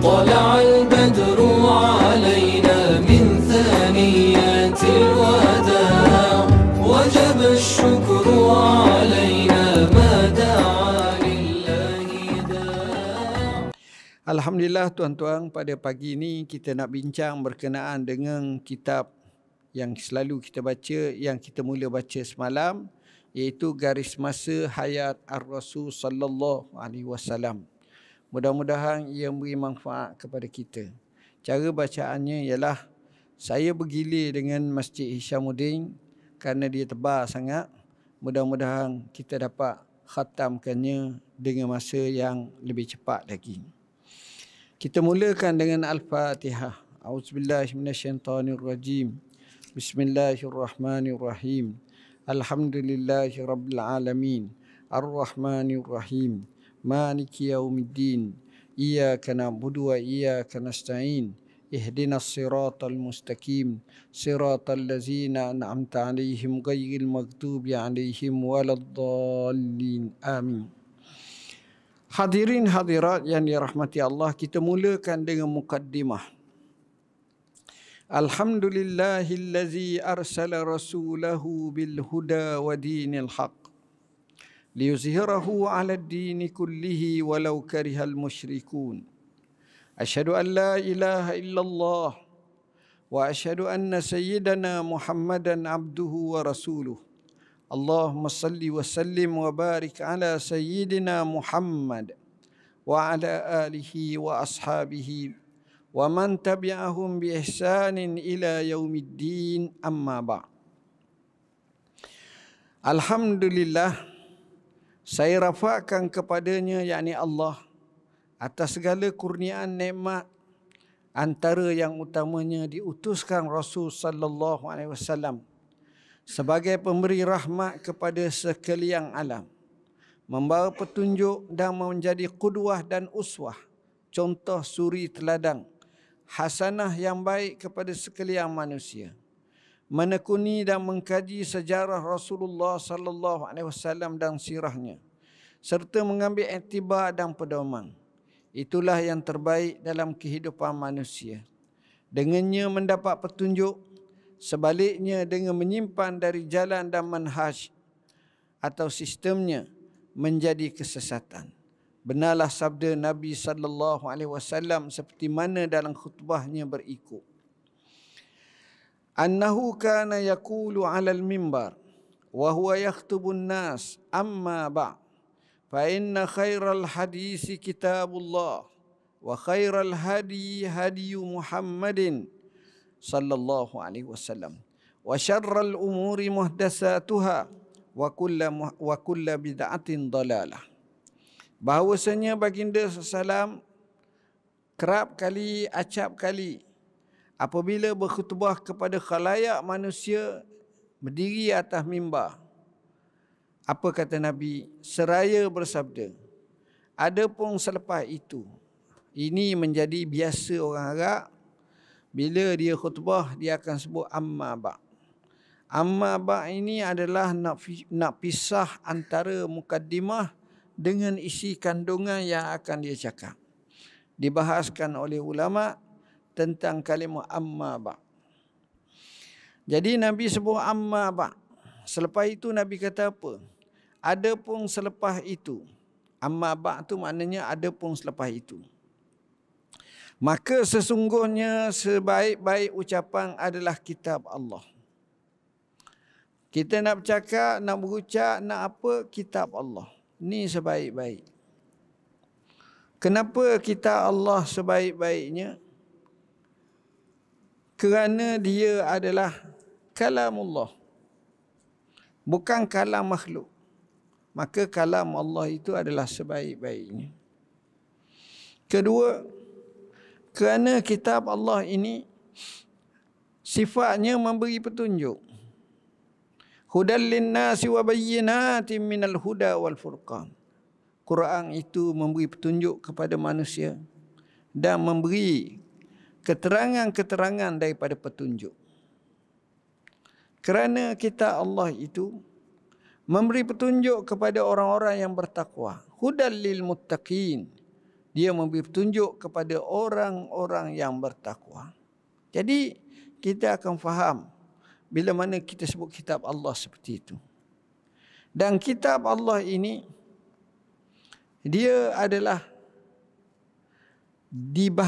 طلع البدر علينا من ثنيات الوداع وجب الشكر علينا ما دعا لله داع. Alhamdulillah tuan-tuan, pada pagi ini kita nak bincang berkenaan dengan kitab yang selalu kita baca, yang kita mula baca semalam, iaitu Garis Masa Hayat Ar-Rasul sallallahu alaihi wasallam. Mudah-mudahan ia memberi manfaat kepada kita. Cara bacaannya ialah, saya bergilir dengan Masjid Hishamuddin kerana dia tebal sangat. Mudah-mudahan kita dapat khatamkannya dengan masa yang lebih cepat lagi. Kita mulakan dengan Al-Fatihah. A'udzubillahi minasyaitanirrajim. Bismillahirrahmanirrahim. Alhamdulillahirabbil alamin. Ar-Rahmanirrahim. Maliki yaumiddin. Iyyaka na'budu wa iyyaka nasta'in. Ihdinas siratal mustaqim. Siratal ladzina an'amta 'alaihim ghairil maghdubi 'alaihim waladdallin. Amin. Hadirin hadirat yang dirahmati Allah, kita mulakan dengan mukaddimah. Alhamdulillahillazi arsala rasulahu bil huda wa dinil haq liyuzhirahu 'ala ad-dini kullihi walau karihal musyrikun. Asyhadu an la ilaha illallah wa asyhadu anna sayyidana Muhammadan abduhu wa rasuluh. Allahumma salli wa sallim wa barik ala sayyidina Muhammad wa ala alihi wa ashabihi wa man tabi'ahum bi ihsanin ila yaumiddin, amma ba'. Alhamdulillah, saya rafakkan kepadanya, yakni Allah, atas segala kurniaan nikmat, antara yang utamanya diutuskan Rasul sallallahu alaihi wasallam sebagai pemberi rahmat kepada sekalian alam, membawa petunjuk dan menjadi qudwah dan uswah, contoh suri teladan, hasanah yang baik kepada sekalian manusia, menekuni dan mengkaji sejarah Rasulullah sallallahu alaihi wasallam dan sirahnya, serta mengambil iktibar dan pedoman. Itulah yang terbaik dalam kehidupan manusia. Dengannya mendapat petunjuk, sebaliknya dengan menyimpan dari jalan dan manhaj atau sistemnya menjadi kesesatan. Benarlah sabda Nabi sallallahu alaihi wasallam seperti mana dalam khutbahnya berikut. Annahu kana yaqulu 'alal mimbar wa huwa yakhtubun nas, amma ba' fa inna khairal hadisi kitabullah wa khairal hadi hadi Muhammadin sallallahu alaihi wasallam wa syarral umuri muhdatsatuha wa kullu bid'atin dalalah. Bahawasanya baginda sallallahu kerap kali, acap kali apabila berkhutbah kepada khalayak manusia, berdiri atas mimbar, apa kata Nabi? Seraya bersabda, adapun selepas itu, ini menjadi biasa orang Arab, bila dia khutbah dia akan sebut amma ba'. Amma ba' ini adalah nak pisah antara mukaddimah dengan isi kandungan yang akan dia cakap. Dibahaskan oleh ulama tentang kalimah amma ba'. Jadi Nabi sebut amma ba'. Selepas itu Nabi kata apa? Adapun selepas itu. Amma ba' tu maknanya adapun selepas itu. Maka sesungguhnya sebaik-baik ucapan adalah kitab Allah. Kita nak bercakap, nak berucap, nak apa? Kitab Allah. Ini sebaik-baik. Kenapa kitab Allah sebaik-baiknya? Kerana dia adalah kalamullah, bukan kalam makhluk. Maka kalam Allah itu adalah sebaik-baiknya. Kedua, kerana kitab Allah ini sifatnya memberi petunjuk. Hudal linnasi wa bayyinatin minal huda wal furqan. Quran itu memberi petunjuk kepada manusia dan memberi keterangan-keterangan daripada petunjuk. Kerana kitab Allah itu memberi petunjuk kepada orang-orang yang bertakwa. Hudal lil muttaqin. Dia memberi petunjuk kepada orang-orang yang bertakwa. Jadi kita akan faham bila mana kita sebut kitab Allah seperti itu. Dan kitab Allah ini, dia adalah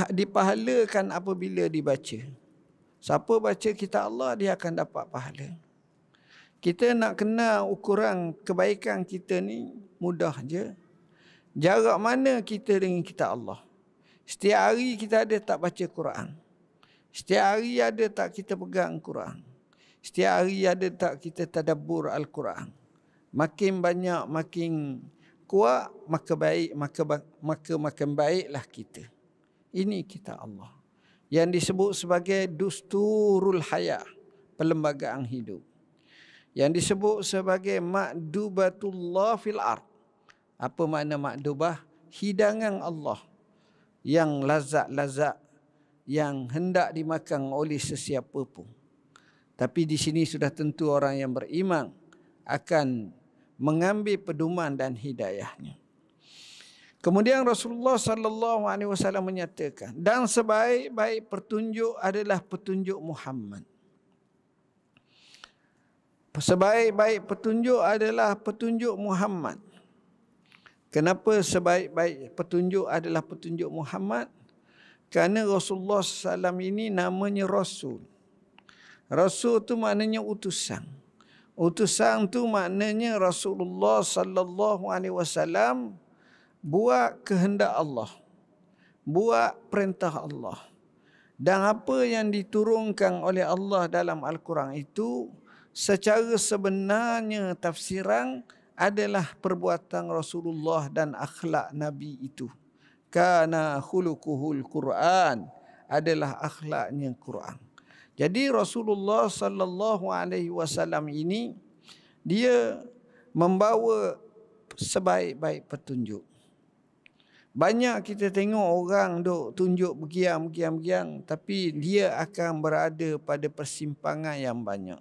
dipahalakan apabila dibaca. Siapa baca kitab Allah, dia akan dapat pahala. Kita nak kenal ukuran kebaikan kita ni mudah je. Jarak mana kita dengan kitab Allah? Setiap hari kita ada tak baca Quran? Setiap hari ada tak kita pegang Quran? Setiap hari ada tak kita tadabbur Al-Quran? Makin banyak, makin kuat, maka baik, maka makin baiklah kita. Ini kitab Allah yang disebut sebagai Dusturul Hayat, perlembagaan hidup. Yang disebut sebagai Makdubatullah fil ard. Apa makna makdubah? Hidangan Allah yang lazat-lazat, yang hendak dimakan oleh sesiapa pun. Tapi di sini sudah tentu orang yang beriman akan mengambil pedoman dan hidayahnya. Kemudian Rasulullah sallallahu alaihi wasallam menyatakan, dan sebaik-baik petunjuk adalah petunjuk Muhammad. Sebaik-baik petunjuk adalah petunjuk Muhammad. Kenapa sebaik-baik petunjuk adalah petunjuk Muhammad? Kerana Rasulullah SAW ini namanya Rasul. Rasul tu maknanya utusan. Utusan tu maknanya Rasulullah sallallahu alaihi wasallam buat kehendak Allah, buat perintah Allah. Dan apa yang diturunkan oleh Allah dalam Al-Quran itu secara sebenarnya tafsiran adalah perbuatan Rasulullah dan akhlak Nabi itu. Kana khuluquhul Quran, adalah akhlaknya Quran. Jadi Rasulullah sallallahu alaihi wasallam ini dia membawa sebaik-baik petunjuk. Banyak kita tengok orang duk tunjuk begiang, tapi dia akan berada pada persimpangan yang banyak.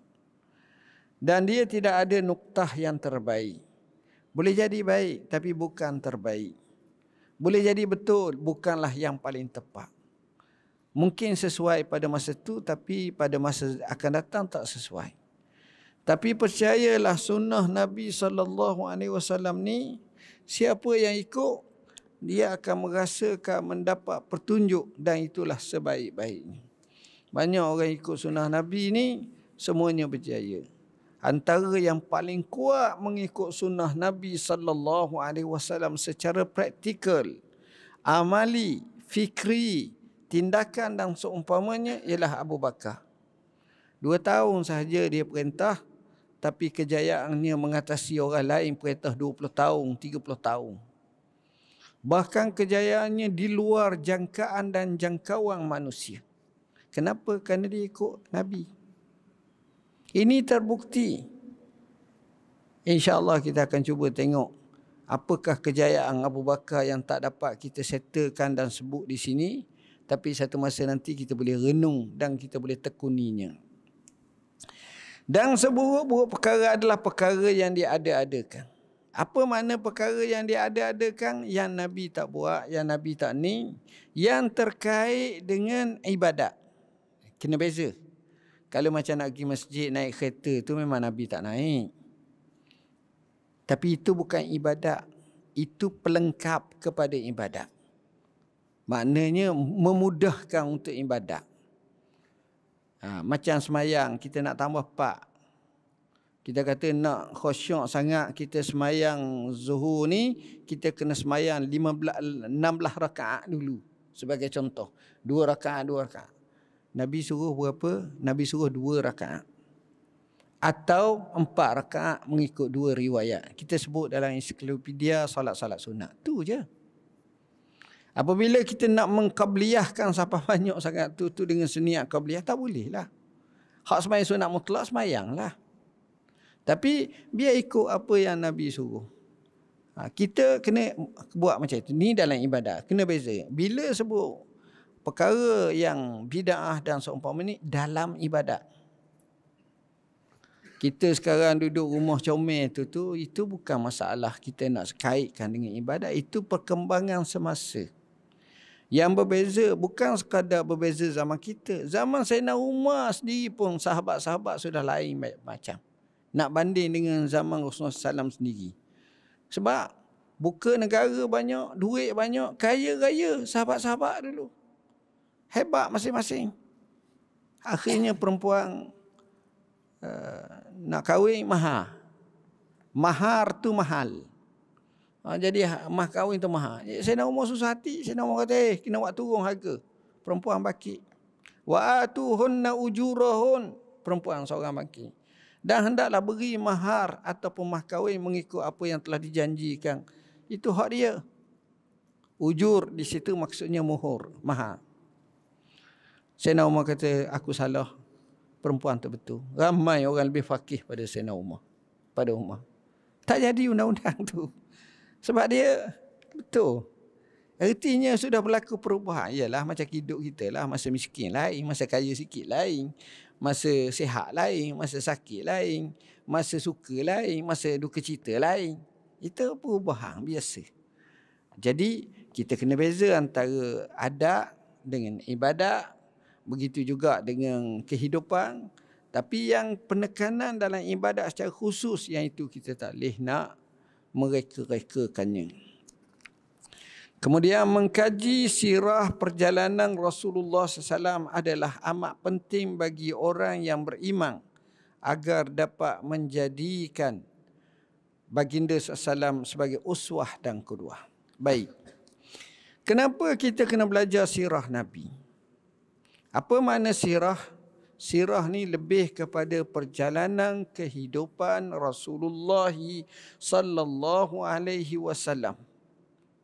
Dan dia tidak ada nuktah yang terbaik. Boleh jadi baik tapi bukan terbaik. Boleh jadi betul, bukanlah yang paling tepat. Mungkin sesuai pada masa itu, tapi pada masa akan datang tak sesuai. Tapi percayalah sunnah Nabi SAW ni, siapa yang ikut, dia akan merasakan mendapat petunjuk dan itulah sebaik-baiknya. Banyak orang ikut sunnah Nabi ni, semuanya berjaya. Antara yang paling kuat mengikut sunnah Nabi SAW secara praktikal, amali, fikri, tindakan dan seumpamanya ialah Abu Bakar. 2 tahun sahaja dia perintah, tapi kejayaannya mengatasi orang lain perintah 20 tahun, 30 tahun. Bahkan kejayaannya di luar jangkaan dan jangkauan manusia. Kenapa? Kerana dia ikut Nabi. Ini terbukti. InsyaAllah kita akan cuba tengok apakah kejayaan Abu Bakar yang tak dapat kita settlekan dan sebut di sini. Tapi satu masa nanti kita boleh renung dan kita boleh tekuninya. Dan seburuk-buruk perkara adalah perkara yang diada-adakan. Apa makna perkara yang diada-adakan? Yang Nabi tak buat, yang Nabi tak ni. Yang terkait dengan ibadat. Kena beza. Kalau macam nak pergi masjid, naik kereta, tu memang Nabi tak naik. Tapi itu bukan ibadat. Itu pelengkap kepada ibadat. Maknanya memudahkan untuk ibadat. Macam semayang, kita nak tambah 4. Kita kata nak khusyuk sangat, kita semayang zuhur ni, kita kena semayang 16 rakaat dulu. Sebagai contoh. 2 rakaat. Nabi suruh berapa? Nabi suruh 2 rakaat. Atau 4 rakaat mengikut 2 riwayat. Kita sebut dalam ensiklopedia solat-solat sunat. Tu je. Apabila kita nak mengqabliyahkan sampai banyak sangat tu dengan seniat qabliyah, tak boleh lah. Hak semayang sunat mutlak, semayang lah. Tapi biar ikut apa yang Nabi suruh. Kita kena buat macam itu. Ni dalam ibadat. Kena beza. Bila sebut perkara yang bid'ah dan seumpama ni dalam ibadat. Kita sekarang duduk rumah comel tu itu bukan masalah kita nak kaitkan dengan ibadat. Itu perkembangan semasa. Yang berbeza bukan sekadar berbeza zaman kita. Zaman Sayyidina Umar sendiri pun sahabat-sahabat sudah lain macam. Nak banding dengan zaman Rasulullah SAW sendiri. Sebab buka negara banyak, duit banyak, kaya raya sahabat-sahabat dulu. Hebat masing-masing. Akhirnya perempuan nak kahwin mahar. Mahar tu mahal. Jadi mah kahwin tu mahal. Sayyidina Umar susah hati. Sayyidina Umar kata, kena buat turun harga. Perempuan baki. Wa atuhunna ujurahun. Perempuan seorang baki. Dan hendaklah beri mahar ataupun mah kahwin mengikut apa yang telah dijanjikan. Itu hak dia. Ujur di situ maksudnya muhur, mahar. Sayyidina Umar kata, aku salah. Perempuan tu betul. Ramai orang lebih fakih pada Sayyidina Umar. Pada Umar. Tak jadi undang-undang tu. Sebab dia betul. Artinya sudah berlaku perubahan. Yalah macam hidup kita lah. Masa miskin lain, masa kaya sikit lain. Masa sihat lain, masa sakit lain. Masa suka lain, masa duka cita lain. Itu perubahan biasa. Jadi kita kena beza antara adat dengan ibadat. Begitu juga dengan kehidupan. Tapi yang penekanan dalam ibadat secara khusus, yang itu kita tak boleh nak mereka-rekakannya. Kemudian mengkaji sirah perjalanan Rasulullah SAW adalah amat penting bagi orang yang beriman agar dapat menjadikan baginda SAW sebagai uswah dan qudwah. Baik. Kenapa kita kena belajar sirah Nabi? Apa makna sirah? Sirah ni lebih kepada perjalanan kehidupan Rasulullah sallallahu alaihi wasallam.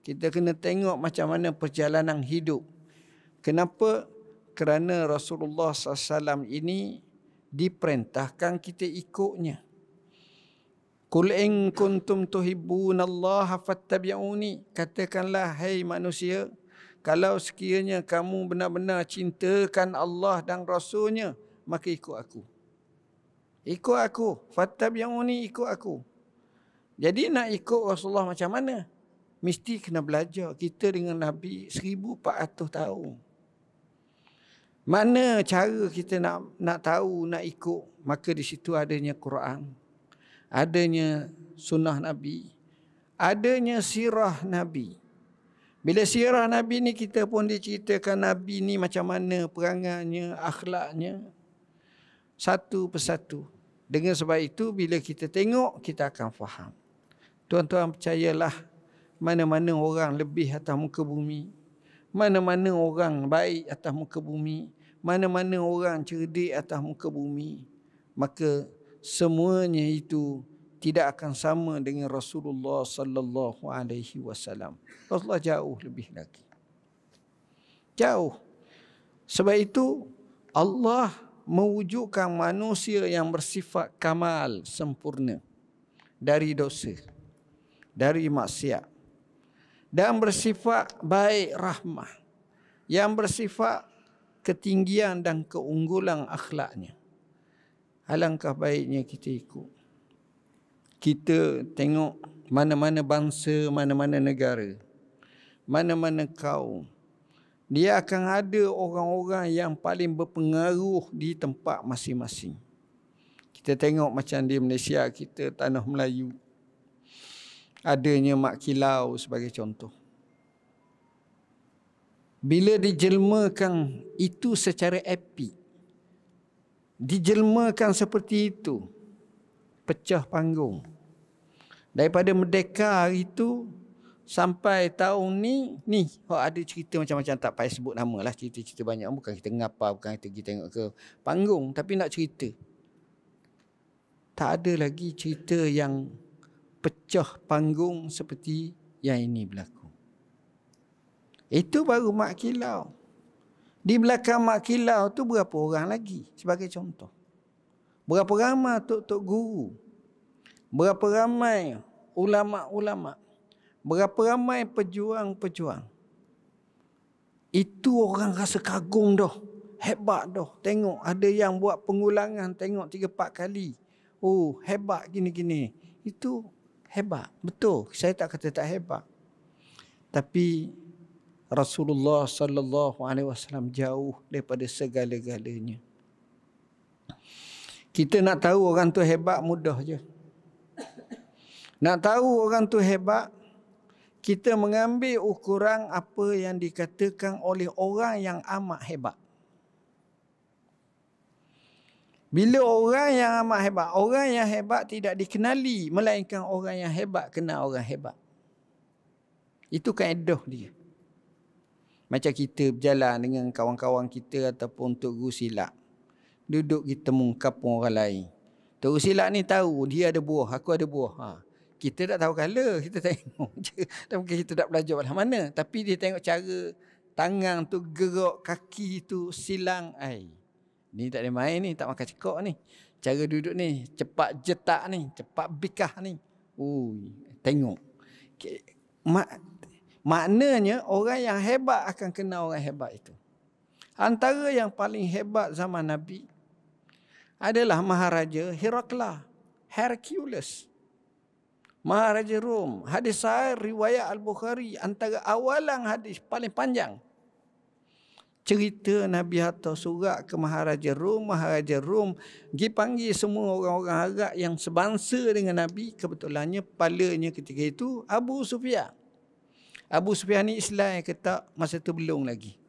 Kita kena tengok macam mana perjalanan hidup. Kenapa? Kerana Rasulullah SAW ini diperintahkan kita ikutnya. Qul in kuntum tuhibbunallaha fattabi'uni. Katakanlah, hai manusia, kalau sekiranya kamu benar-benar cintakan Allah dan Rasulnya, maka ikut aku. Ikut aku. Fattabi'uni, ikut aku. Jadi nak ikut Rasulullah macam mana? Mesti kena belajar. Kita dengan Nabi 1400 tahun. Mana cara kita nak tahu, nak ikut? Maka di situ adanya Quran. Adanya sunnah Nabi. Adanya sirah Nabi. Bila sirah Nabi ni kita pun diceritakan Nabi ni macam mana perangannya, akhlaknya. Satu persatu. Dengan sebab itu bila kita tengok kita akan faham. Tuan-tuan percayalah, mana-mana orang lebih atas muka bumi. Mana-mana orang baik atas muka bumi. Mana-mana orang cerdik atas muka bumi. Maka semuanya itu tidak akan sama dengan Rasulullah sallallahu alaihi wasallam. Rasulullah jauh lebih lagi. Jauh. Sebab itu Allah mewujudkan manusia yang bersifat kamal, sempurna dari dosa, dari maksiat, dan bersifat baik, rahmah, yang bersifat ketinggian dan keunggulan akhlaknya. Alangkah baiknya kita ikut. Kita tengok mana-mana bangsa, mana-mana negara, mana-mana kaum, dia akan ada orang-orang yang paling berpengaruh di tempat masing-masing. Kita tengok macam di Malaysia kita, tanah Melayu, adanya Mak Kilau sebagai contoh. Bila dijelmakan itu secara epik, dijelmakan seperti itu, pecah panggung. Daripada merdeka hari itu sampai tahun ni ada cerita macam-macam, tak payah sebut nama lah, cerita-cerita banyak. Bukan kita ngapa, bukan kita pergi tengok ke panggung, tapi nak cerita. Tak ada lagi cerita yang pecah panggung seperti yang ini berlaku. Itu baru Mak Kilau. Di belakang Mak Kilau tu berapa orang lagi sebagai contoh? Berapa ramai tok-tok guru? Berapa ramai ulama-ulama? Berapa ramai pejuang-pejuang? Itu orang rasa kagum dah. Hebat dah. Tengok ada yang buat pengulangan, tengok 3-4 kali. Oh, hebat gini-gini. Itu hebat. Betul. Saya tak kata tak hebat. Tapi Rasulullah sallallahu alaihi wasallam jauh daripada segala-galanya. Kita nak tahu orang tu hebat mudah je. Nak tahu orang tu hebat, kita mengambil ukuran apa yang dikatakan oleh orang yang amat hebat. Bila orang yang amat hebat, orang yang hebat tidak dikenali, melainkan orang yang hebat kenal orang hebat. Itu kaedah dia. Macam kita berjalan dengan kawan-kawan kita ataupun untuk guru silat. Duduk kita mengkapung orang lain. Tok guru silat ni tahu dia ada buah, aku ada buah. Kita tak tahu color, kita tengok je. Tapi kita tak belajar belah mana. Tapi dia tengok cara tangan tu gerak, kaki tu silang ai. Ni tak ada main ni, tak makan cekok ni. Cara duduk ni, cepat jetak ni, cepat bikah ni. Tengok. Maknanya orang yang hebat akan kenal orang hebat itu. Antara yang paling hebat zaman Nabi adalah Maharaja Herakla, Hercules. Maharaja Rom. Hadis sahih riwayat Al-Bukhari, antara awalan hadis paling panjang. Cerita Nabi hantar surat ke Maharaja Rom. Maharaja Rom pergi panggil semua orang-orang Arab yang sebangsa dengan Nabi. Kebetulannya kepalanya ketika itu Abu Sufyan. Abu Sufyan ni Islam ke tak? Masa tu belum lagi.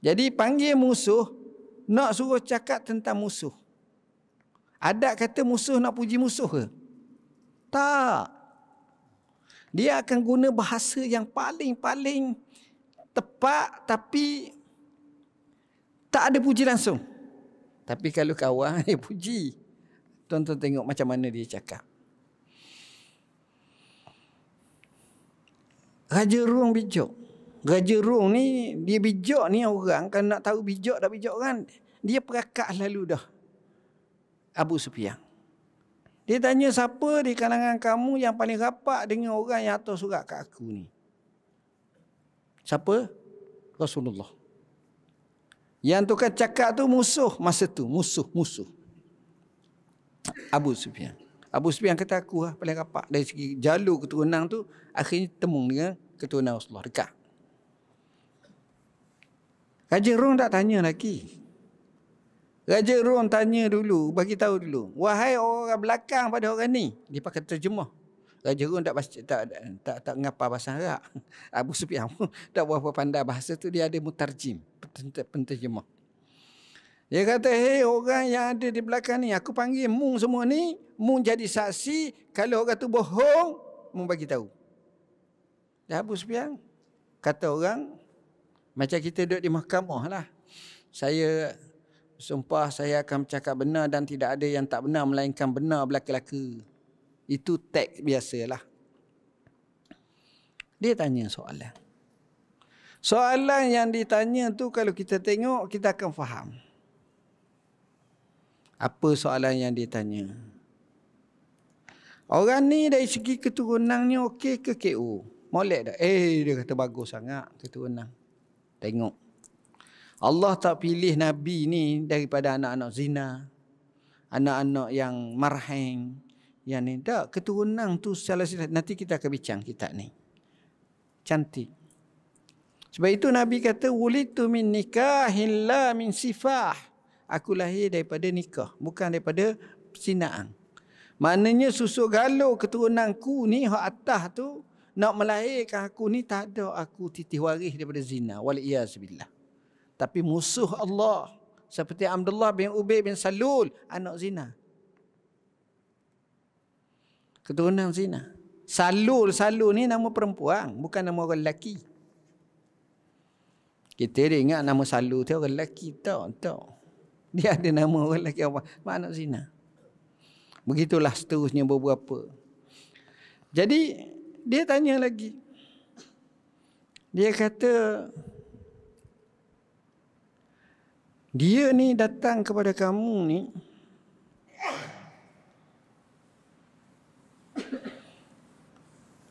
Jadi panggil musuh, nak suruh cakap tentang musuh. Adat kata musuh nak puji musuh ke? Tak. Dia akan guna bahasa yang paling-paling tepat tapi tak ada puji langsung. Tapi kalau kawan dia puji. Tuan-tuan tengok macam mana dia cakap. Raja Rom bijak. Raja Rom ni dia bijak ni orang kan nak tahu bijak tak bijak kan. Dia perakak lalu dah. Abu Sufyan. Dia tanya siapa di kalangan kamu yang paling rapat dengan orang yang hantar surat kat aku ni. Siapa? Rasulullah. Yang tu kan cakap tu musuh masa tu. Musuh. Abu Sufyan. Abu Sufyan kata aku lah paling rapat. Dari segi jalur keturunan tu, akhirnya temung dengan keturunan Rasulullah. Dekat. Raja Rom tak tanya lagi. Raja Rom tanya dulu, bagi tahu dulu. Wahai orang belakang pada orang ni. Dia pakai terjemah. Raja Rom tak ngapa bahasa Arab. Abu Sufyan pun tak berapa pandai bahasa tu, dia ada mutarjim, penterjemah. Dia kata, hei orang yang ada di belakang ni, aku panggil mung semua ni, mung jadi saksi, kalau orang tu bohong, mung bagi tahu. Dan Abu Sufyan kata orang, macam kita duduk di mahkamah lah. Saya sumpah saya akan bercakap benar dan tidak ada yang tak benar melainkan benar belaka-laka. Itu teks biasalah. Dia tanya soalan. Soalan yang ditanya tu kalau kita tengok kita akan faham. Apa soalan yang ditanya? Orang ni dari segi keturunannya okey ke KO? Molek dah. Dia kata bagus sangat keturunan. Tengok. Allah tak pilih Nabi ni daripada anak-anak zina. Anak-anak yang marhain. Yang ni. Tak. Keturunan tu salah silap. Nanti kita akan bincang kitab ni. Cantik. Sebab itu Nabi kata, wulitu min nikahin la min sifah. Aku lahir daripada nikah. Bukan daripada persinaan. Maknanya susu galuh keturunanku ni, hak atas tu, nak melahirkan aku ni, tak ada aku titih waris daripada zina. Wal'iyazubillah. Tapi musuh Allah seperti Abdullah bin Ubay bin Salul, anak zina. Keturunan zina. Salul ni nama perempuan, bukan nama orang lelaki. Kita dia ingat nama Salul tu orang lelaki. Tak. Dia ada nama orang lelaki apa? Anak zina. Begitulah seterusnya beberapa. Jadi dia tanya lagi. Dia kata, dia ni datang kepada kamu ni,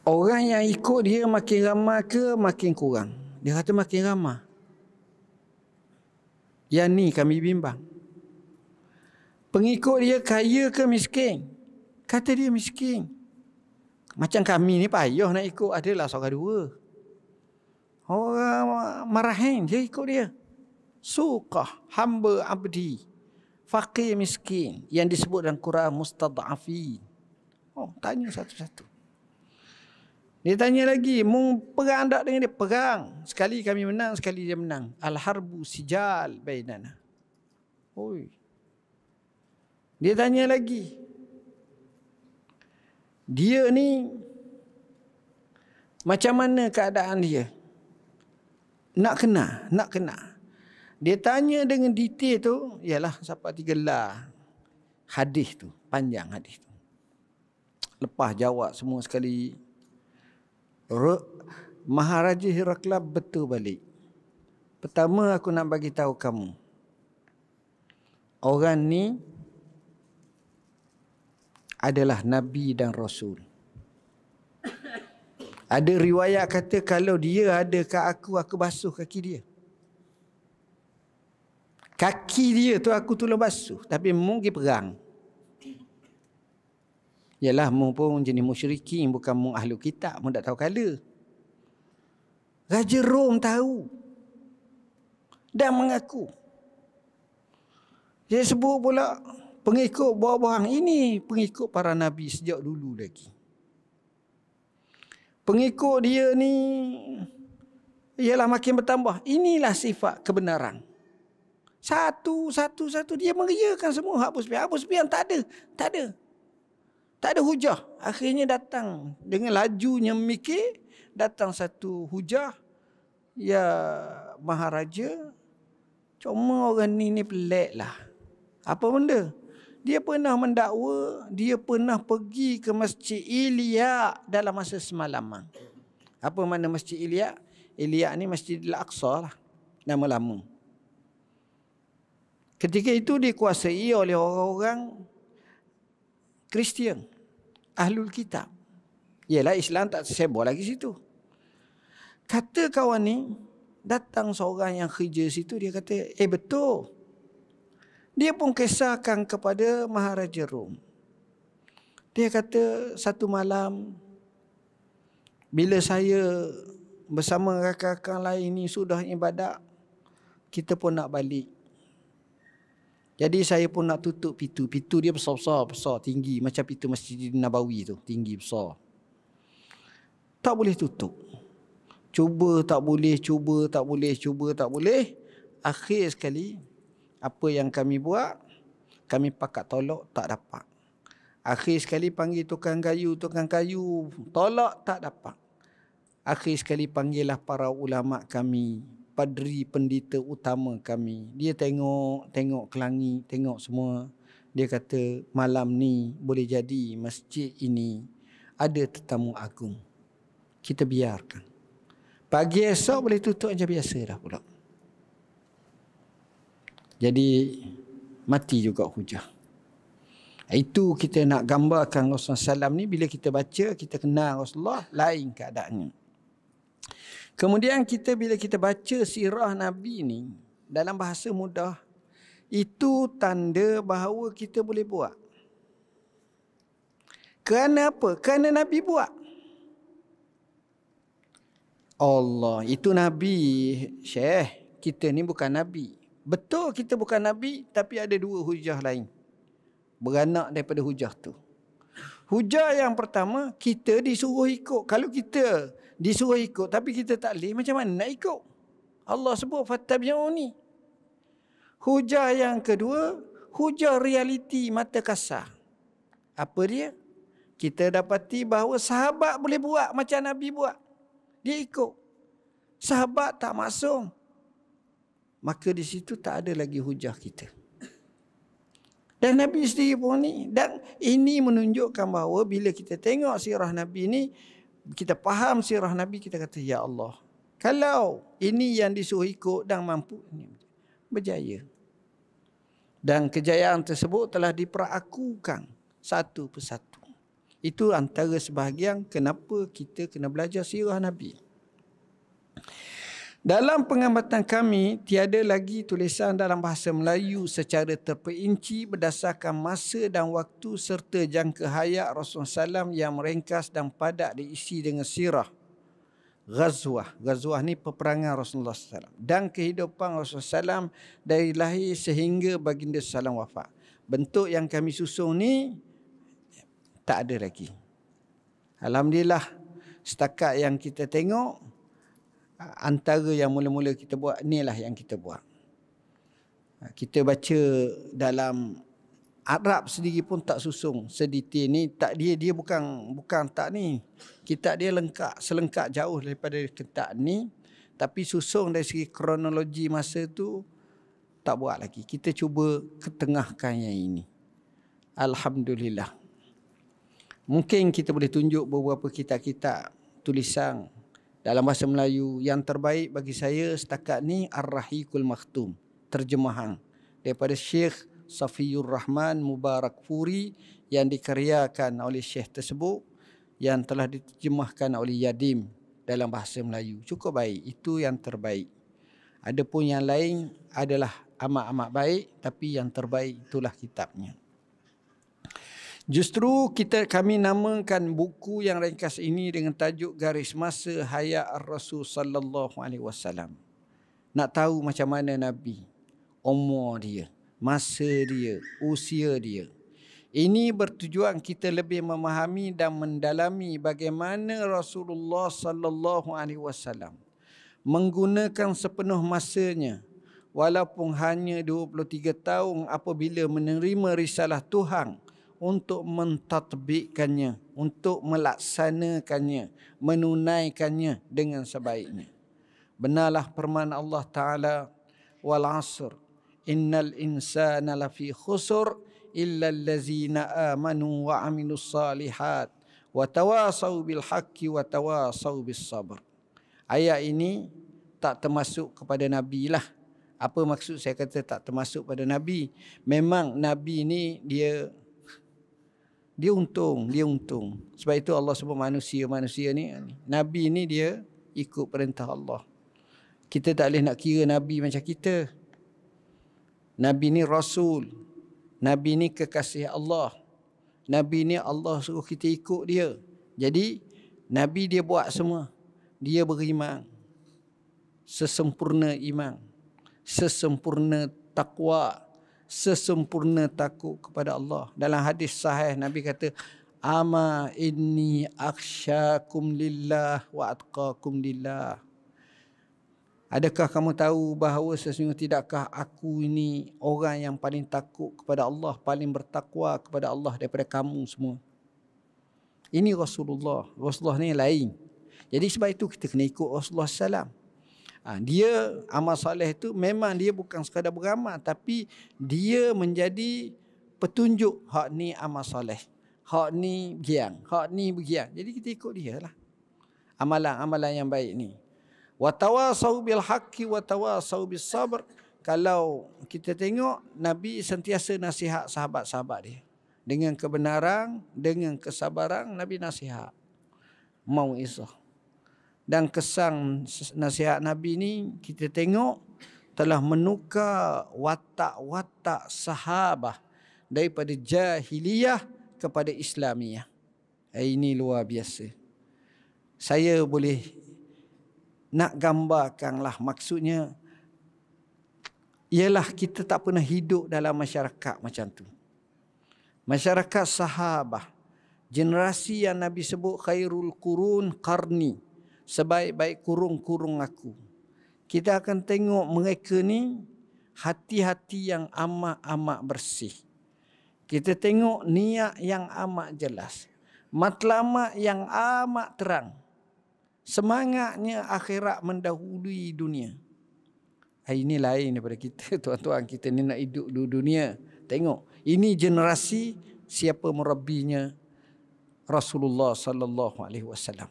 orang yang ikut dia makin ramai ke makin kurang? Dia kata makin ramai. Yang ni kami bimbang. Pengikut dia kaya ke miskin? Kata dia miskin. Macam kami ni payah nak ikut, adalah seorang dua. Orang marahin dia ikut dia. Suqah, hamba abdi, faqir miskin yang disebut dalam Quran mustad'afin. Tanya satu-satu. Dia tanya lagi, "Mu perang tak dengan dia?" Perang. Sekali kami menang, sekali dia menang. Al-harbu sijal bainana. Dia tanya lagi. Dia ni macam mana keadaan dia? Nak kena. Dia tanya dengan detail tu, ialah sampai 3 lah hadis tu, panjang hadis tu. Lepas jawab semua sekali, Maharaja Herakla betul balik. Pertama aku nak bagi tahu kamu, orang ni adalah Nabi dan Rasul. Ada riwayat kata kalau dia ada kat aku basuh kaki dia. Kaki dia tu aku tolong basuh. Tapi mungkin perang. Yalah, mu pun jenis musyrikin, bukan mu ahlu kitab, mu tak tahu kala. Raja Rom tahu dan mengaku. Dia sebut pula pengikut bawah-bawah ini pengikut para nabi sejak dulu lagi. Pengikut dia ni ialah makin bertambah. Inilah sifat kebenaran. Satu dia mengiyakan semua. Abu Sufyan tak ada hujah. Akhirnya datang dengan lajunya memikir, datang satu hujah. Ya Maharaja, cuma orang ni pelik lah. Apa benda? Dia pernah mendakwa, dia pernah pergi ke Masjid Ilya dalam masa semalaman. Apa makna Masjid Ilya? Ilya ni Masjid Al-Aqsa lah, nama lama. Ketika itu dikuasai oleh orang-orang Kristian, Ahlul Kitab. Yalah, Islam tak tersebar lagi situ. Kata kawan ni, datang seorang yang kerja situ, dia kata, betul. Dia pun kisahkan kepada Maharaja Rom. Dia kata, satu malam, bila saya bersama rakan-rakan lain ni sudah ibadat, kita pun nak balik. Jadi saya pun nak tutup pintu. Pintu dia besar, tinggi. Macam pintu Masjid Nabawi tu, tinggi, besar. Tak boleh tutup. Cuba tak boleh. Akhir sekali, apa yang kami buat, kami pakat tolak, tak dapat. Akhir sekali panggil tukang kayu, tolak, tak dapat. Akhir sekali panggillah para ulama kami, padri pendeta utama kami. Dia tengok ke langit, tengok semua. Dia kata, malam ni boleh jadi masjid ini ada tetamu agung. Kita biarkan. Pagi esok boleh tutup macam biasa dah pula. Jadi mati juga hujah. Itu kita nak gambarkan Rasulullah SAW ni, bila kita baca, kita kenal Rasulullah, lain keadaannya. Kemudian bila kita baca sirah Nabi ni dalam bahasa mudah, itu tanda bahawa kita boleh buat. Kerana apa? Kerana Nabi buat. Allah, itu Nabi, Syekh. Kita ni bukan Nabi. Betul kita bukan Nabi, tapi ada 2 hujah lain. Beranak daripada hujah tu. Hujah yang pertama, kita disuruh ikut. Kalau kita disuruh ikut, tapi kita tak boleh, macam mana nak ikut? Allah sebut, fattabi'uni. Hujah yang kedua, hujah realiti mata kasar. Apa dia? Kita dapati bahawa sahabat boleh buat macam Nabi buat. Dia ikut. Sahabat tak maksum. Maka di situ tak ada lagi hujah kita. Dan Nabi sendiri pun ni. Dan ini menunjukkan bahawa bila kita tengok sirah Nabi ni, kita faham sirah Nabi, kita kata, ya Allah, kalau ini yang disuruh ikut dan mampu, ini berjaya. Dan kejayaan tersebut telah diperakukan satu persatu. Itu antara sebahagian kenapa kita kena belajar sirah Nabi. Dalam pengamatan kami, tiada lagi tulisan dalam bahasa Melayu secara terperinci berdasarkan masa dan waktu serta jangka hayat Rasulullah SAW yang meringkas dan padat diisi dengan sirah, Ghazwah ni peperangan Rasulullah SAW. Dan kehidupan Rasulullah SAW dari lahir sehingga baginda SAW wafat. Bentuk yang kami susun ni tak ada lagi. Alhamdulillah, setakat yang kita tengok, antara yang mula-mula kita buat, inilah yang kita buat. Kita baca dalam Arab sendiri pun tak susung sedetail ni. Tak, dia bukan tak ni. Kitab dia selengkap jauh daripada kitab ni. Tapi susung dari segi kronologi masa tu tak buat lagi. Kita cuba ketengahkan yang ini. Alhamdulillah. Mungkin kita boleh tunjuk beberapa kitab-kitab tulisan dalam bahasa Melayu. Yang terbaik bagi saya setakat ni Ar-Rahiqul Makhtum, terjemahan daripada Syekh Safiyur Rahman Mubarakfuri yang dikaryakan oleh Syekh tersebut, yang telah diterjemahkan oleh Yadim dalam bahasa Melayu. Cukup baik, itu yang terbaik. Adapun yang lain adalah amat-amat baik, tapi yang terbaik itulah kitabnya. Justru kami namakan buku yang ringkas ini dengan tajuk Garis Masa Hayat Rasul sallallahu alaihi wasallam. Nak tahu macam mana Nabi, umur dia, masa dia, usia dia. Ini bertujuan kita lebih memahami dan mendalami bagaimana Rasulullah sallallahu alaihi wasallam menggunakan sepenuh masanya walaupun hanya 23 tahun apabila menerima risalah Tuhan untuk mentatbikkannya, untuk melaksanakannya, menunaikannya dengan sebaiknya. Benarlah firman Allah Ta'ala, wal asr innal insana lafi khusr illa allazina amanu wa amilus salihat wa tawasau bil haqqi wa tawasau bis sabr. Ayat ini tak termasuk kepada Nabi lah. Apa maksud saya kata tak termasuk pada Nabi? Memang Nabi ni dia untung. Sebab itu Allah sebut manusia ni. Nabi ni dia ikut perintah Allah. Kita tak boleh nak kira Nabi macam kita. Nabi ni Rasul. Nabi ni kekasih Allah. Nabi ni Allah suruh kita ikut dia. Jadi Nabi dia buat semua. Dia beriman. Sesempurna iman. Sesempurna takwa. Sesempurna takut kepada Allah. Dalam hadis sahih Nabi kata, ama inni akhsyakum lillah wa atqakum lillah. Adakah kamu tahu bahawa sesungguhnya tidakkah aku ini orang yang paling takut kepada Allah, paling bertakwa kepada Allah daripada kamu semua. Ini Rasulullah. Rasulullah ni lain. Jadi sebab itu kita kena ikut Rasulullah SAW. Dia amal soleh itu memang dia bukan sekadar beramal, tapi dia menjadi petunjuk. Hak ni amal soleh, hak ni begiang, hak ni begiang. Jadi kita ikut dia lah. Amalan-amalan yang baik ni. Wa tawasau bil haqqi wa tawasau bis sabr. Kalau kita tengok Nabi sentiasa nasihat sahabat-sahabat dia dengan kebenaran, dengan kesabaran. Nabi nasihat, mauizah. Dan kesan nasihat Nabi ni kita tengok telah menukar watak-watak sahabah daripada jahiliyah kepada Islamiyah. Ini luar biasa. Saya boleh nak gambarkanlah, maksudnya ialah kita tak pernah hidup dalam masyarakat macam tu. Masyarakat sahabah, generasi yang Nabi sebut khairul qurun qarni, sebaik-baik kurung aku. Kita akan tengok mereka ni hati-hati yang amat-amat bersih. Kita tengok niat yang amat jelas. Matlamat yang amat terang. Semangatnya akhirat mendahului dunia. Ini lain daripada kita, tuan-tuan. Kita ni nak hidup di dunia. Tengok, ini generasi siapa merabinya Rasulullah sallallahu alaihi wasallam.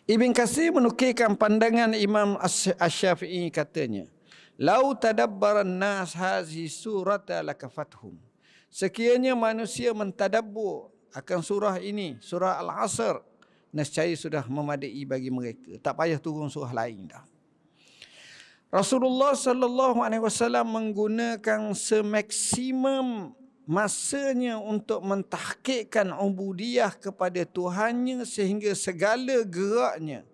Ibn Katsir menukilkan pandangan Imam Asy-Syafi'i, katanya, lau tadabbaran nas hazi surata lakafathum. Sekiranya manusia mentadabbur akan surah ini, surah Al-Asr, nescaya sudah memadai bagi mereka. Tak payah turun surah lain dah. Rasulullah sallallahu alaihi wasallam menggunakan semaksimum masanya untuk mentahqiqkan ubudiyah kepada Tuhannya, sehingga segala geraknya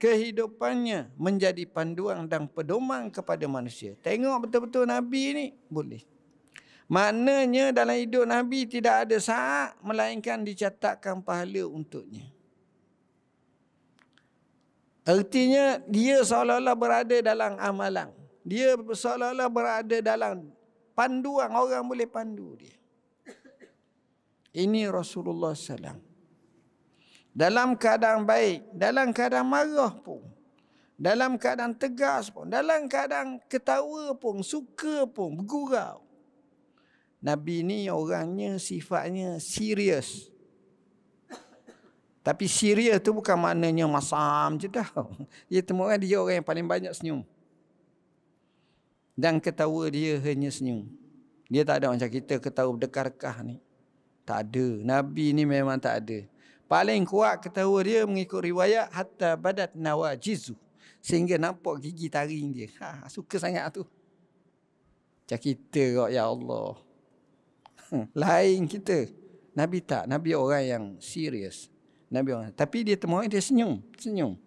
kehidupannya menjadi panduan dan pedoman kepada manusia. Tengok betul-betul Nabi ni boleh. Maknanya dalam hidup Nabi tidak ada saat melainkan dicatatkan pahala untuknya. Artinya dia seolah-olah berada dalam amalan. Dia seolah-olah berada dalam panduan, orang boleh pandu dia. Ini Rasulullah SAW. Dalam keadaan baik, dalam keadaan marah pun, dalam keadaan tegas pun, dalam keadaan ketawa pun, suka pun, bergurau. Nabi ni orangnya sifatnya serius. Tapi serius tu bukan maknanya masam je tau. Dia temukan dia orang yang paling banyak senyum. Dan ketawa dia hanya senyum. Dia tak ada macam kita ketawa berdekar-dekar ni. Tak ada. Nabi ni memang tak ada. Paling kuat ketawa dia mengikut riwayat hatta badat nawajizu. Sehingga nampak gigi taring dia. Suka sangat tu. Macam kita kok, ya Allah. Lain kita. Nabi tak. Nabi orang yang serius. Nabi orang. Tapi dia temukan dia senyum. Senyum.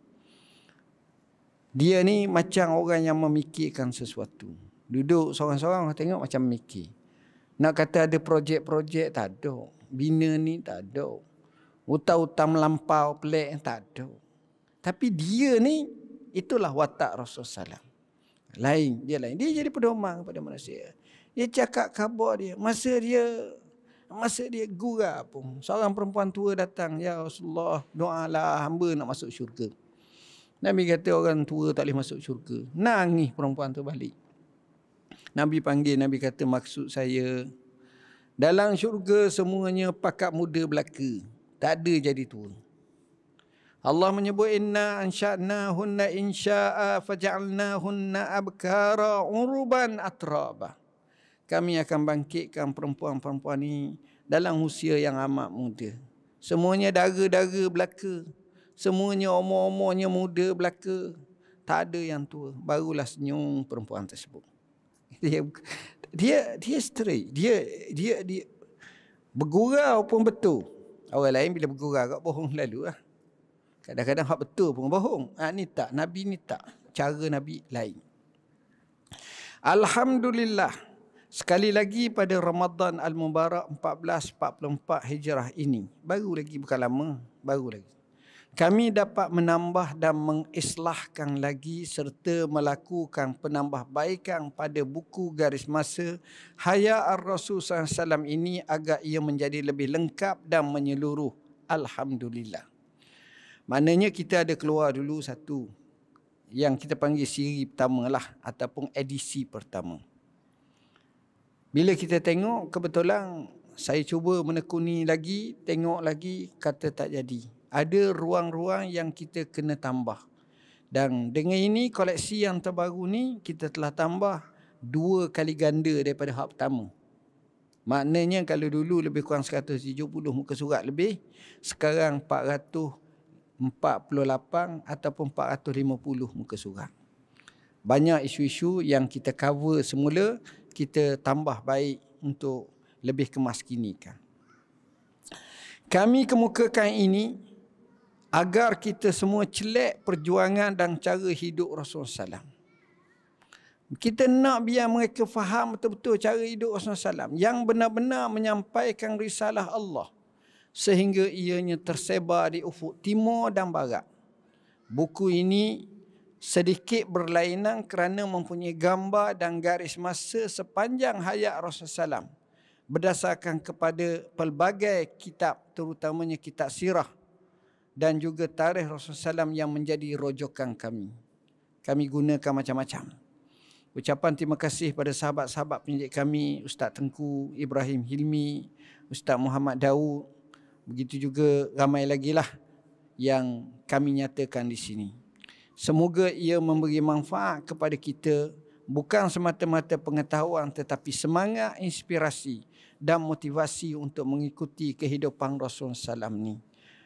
Dia ni macam orang yang memikirkan sesuatu. Duduk seorang-seorang tengok macam mikir. Nak kata ada projek-projek tak ada. Bina ni tak ada. Hutang-hutang melampau pelik tak ada. Tapi dia ni itulah watak Rasulullah SAW. Lain, dia lain. Dia jadi pedoman kepada manusia. Dia cakap khabar dia. Masa dia gurau pun. Seorang perempuan tua datang. Ya Rasulullah, doalah hamba nak masuk syurga. Nabi kata orang tua tak boleh masuk syurga. Nangis perempuan tu balik. Nabi panggil, Nabi kata maksud saya, dalam syurga semuanya pakat muda belaka. Tak ada jadi tua. Allah menyebut inna ansha'nahunna insya'a faja'alnahunna abkara uruban atraba. Kami akan bangkitkan perempuan-perempuan ni dalam usia yang amat muda. Semuanya dara-dara belaka. Semuanya umur-umurnya muda belaka. Tak ada yang tua. Barulah senyum perempuan tersebut. Dia straight. Dia bergurau pun betul. Orang lain bila bergurau kat bohong lalu lah. Kadang-kadang hak betul pun bohong. Ni tak. Nabi ni tak. Cara Nabi lain. Alhamdulillah. Sekali lagi pada Ramadan Al-Mubarak 1444 Hijrah ini. Baru lagi, bukan lama. Baru lagi. Kami dapat menambah dan mengislahkan lagi serta melakukan penambahbaikan pada buku garis masa Hayat Ar-Rasul SAW ini agar ia menjadi lebih lengkap dan menyeluruh. Alhamdulillah. Maknanya kita ada keluar dulu satu yang kita panggil siri pertama lah ataupun edisi pertama. Bila kita tengok kebetulan saya cuba menekuni lagi, tengok lagi, kata tak jadi. Ada ruang-ruang yang kita kena tambah. Dan dengan ini koleksi yang terbaru ni kita telah tambah 2 kali ganda daripada hak pertama. Maknanya kalau dulu lebih kurang 170 muka surat lebih, sekarang 448 ataupun 450 muka surat. Banyak isu-isu yang kita cover semula, kita tambah baik untuk lebih kemaskinikan. Kami kemukakan ini agar kita semua celak perjuangan dan cara hidup Rasulullah SAW. Kita nak biar mereka faham betul-betul cara hidup Rasulullah SAW yang benar-benar menyampaikan risalah Allah sehingga ianya tersebar di ufuk timur dan barat. Buku ini sedikit berlainan kerana mempunyai gambar dan garis masa sepanjang hayat Rasulullah SAW berdasarkan kepada pelbagai kitab, terutamanya kitab sirah dan juga tarikh Rasulullah SAW yang menjadi rujukan kami. Kami gunakan macam-macam. Ucapan terima kasih pada sahabat-sahabat pendidik kami, Ustaz Tengku Ibrahim Hilmi, Ustaz Muhammad Daud. Begitu juga ramai lagi lah yang kami nyatakan di sini. Semoga ia memberi manfaat kepada kita, bukan semata-mata pengetahuan tetapi semangat, inspirasi dan motivasi untuk mengikuti kehidupan Rasulullah SAW ni.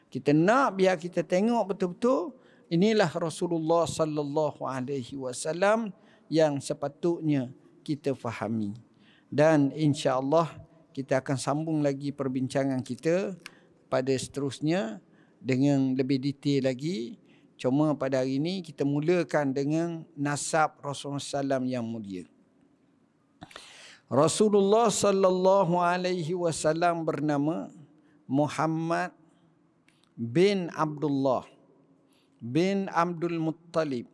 Kita nak biar kita tengok betul-betul inilah Rasulullah sallallahu alaihi wasallam yang sepatutnya kita fahami. Dan insya-Allah kita akan sambung lagi perbincangan kita pada seterusnya dengan lebih detail lagi. Cuma pada hari ini kita mulakan dengan nasab Rasulullah SAW yang mulia. Rasulullah sallallahu alaihi wasallam bernama Muhammad bin Abdullah bin Abdul Muttalib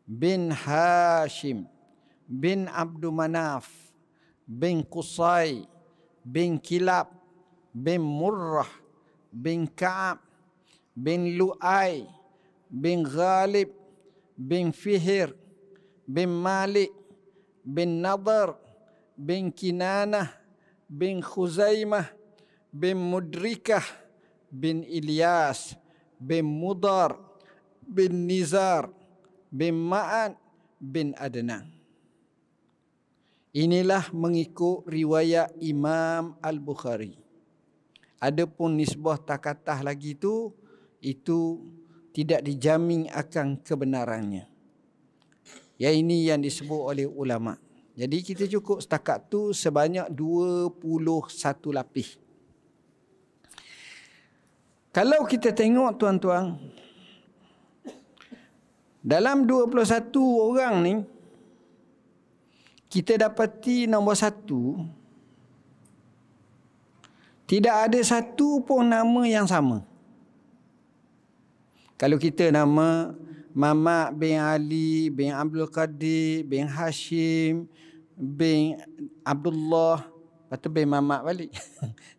bin Hashim bin Abdul Manaf bin Qusay bin Kilab bin Murrah bin Ka'ab bin Lu'ay bin Ghalib bin Fihr bin Malik bin Nadar bin Kinanah bin Khuzaimah bin Mudrikah bin Ilyas bin Mudar bin Nizar bin Ma'an bin Adnan. Inilah mengikut riwayat Imam Al-Bukhari. Adapun nisbah takatah lagi itu tidak dijamin akan kebenarannya. Ya, ini yang disebut oleh ulama. Jadi kita cukup setakat tu sebanyak 21 lapis. Kalau kita tengok tuan-tuan, dalam 21 orang ni, kita dapati nombor 1, tidak ada satu pun nama yang sama. Kalau kita nama Mamak bin Ali bin Abdul Qadir bin Hashim bin Abdullah, lepas tu bin Mamak balik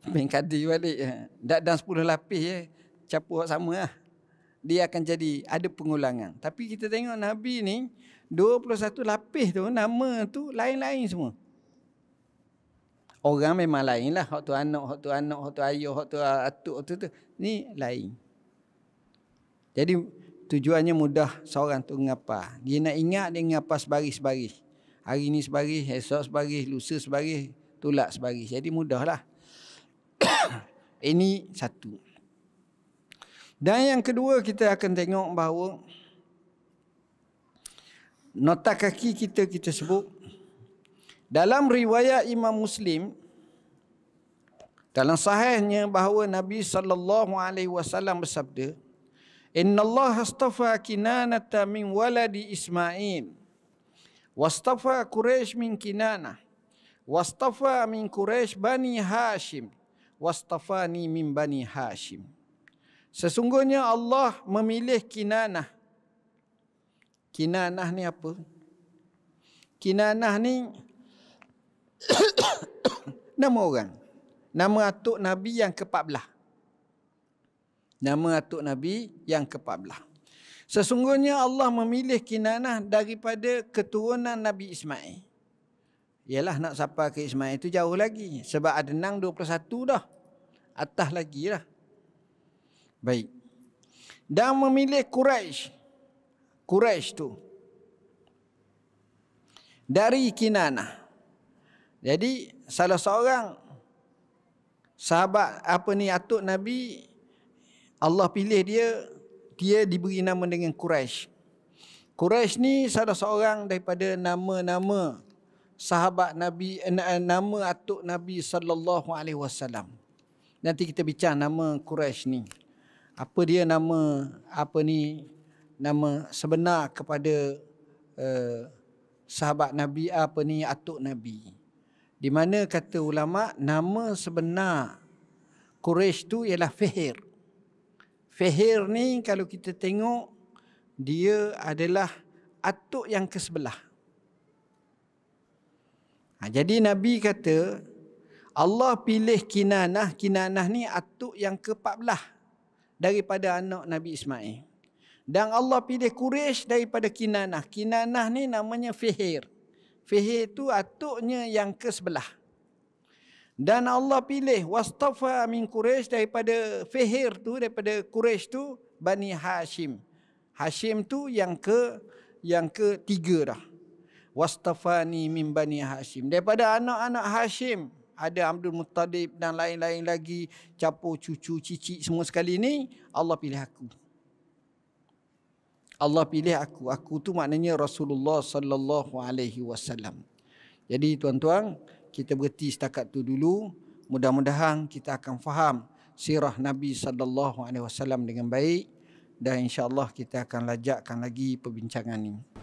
bin Qadir balik, dan 10 lapis capur sama lah. Dia akan jadi ada pengulangan. Tapi kita tengok Nabi ni 21 lapis tu, nama tu lain-lain semua. Orang memang lain lah. Hak tu anak, hak tu anak, hak tu ayah, hak tu atuk, hak tu. Ni lain. Jadi tujuannya mudah seorang tu ngapa. Dia nak ingat, dia ngapa sebaris-sebaris. Hari ni sebaris, esok sebaris, lusa sebaris, tolak sebaris. Jadi mudahlah. Ini satu. Dan yang kedua, kita akan tengok bahawa nota kaki kita sebut dalam riwayat Imam Muslim, dalam sahihnya, bahawa Nabi sallallahu alaihi wasallam bersabda, "Inna Allah astafa Kinanata min waladi Ismail, wastafa Quraisy min Kinanah, wastafa min Quraisy Bani Hashim, wastafani min Bani Hashim." Sesungguhnya Allah memilih Kinanah. Kinanah ni apa? Kinanah ni nama orang. Nama atuk Nabi yang ke-14. Nama atuk Nabi yang ke-14. Sesungguhnya Allah memilih Kinanah daripada keturunan Nabi Ismail. Yalah, nak sampai ke Ismail itu jauh lagi. Sebab Adnan 21 dah. Atas lagi lah. Baik. Dan memilih Quraisy. Quraisy tu dari Kinanah. Jadi salah seorang sahabat atuk Nabi, Allah pilih dia diberi nama dengan Quraisy. Quraisy ni salah seorang daripada nama-nama sahabat Nabi, nama atuk Nabi sallallahu alaihi wasallam. Nanti kita bincang nama Quraisy ni. Apa dia nama sebenar kepada sahabat Nabi, atuk Nabi. Di mana kata ulama, nama sebenar Quraisy tu ialah Fihr. Fihr ni kalau kita tengok, dia adalah atuk yang ke-11. Jadi Nabi kata Allah pilih Kinanah. Kinanah ni atuk yang ke-14 daripada anak Nabi Ismail. Dan Allah pilih Quraisy daripada Kinanah. Kinanah ni namanya Fihr. Fihr tu atuknya yang ke-11. Dan Allah pilih wastafa min Quraisy daripada Fihr tu, daripada Quraisy tu Bani Hashim. Hashim tu yang ketiga dah. Wastafani min Bani Hashim. Daripada anak-anak Hashim ada Abdul Muttalib dan lain-lain lagi, capur cucu, cicit semua sekali ni, Allah pilih aku. Allah pilih aku. Aku tu maknanya Rasulullah sallallahu alaihi wasallam. Jadi tuan-tuan, kita berhenti setakat tu dulu. Mudah-mudahan kita akan faham sirah Nabi sallallahu alaihi wasallam dengan baik. dan insya-Allah kita akan lajakkan lagi perbincangan ini.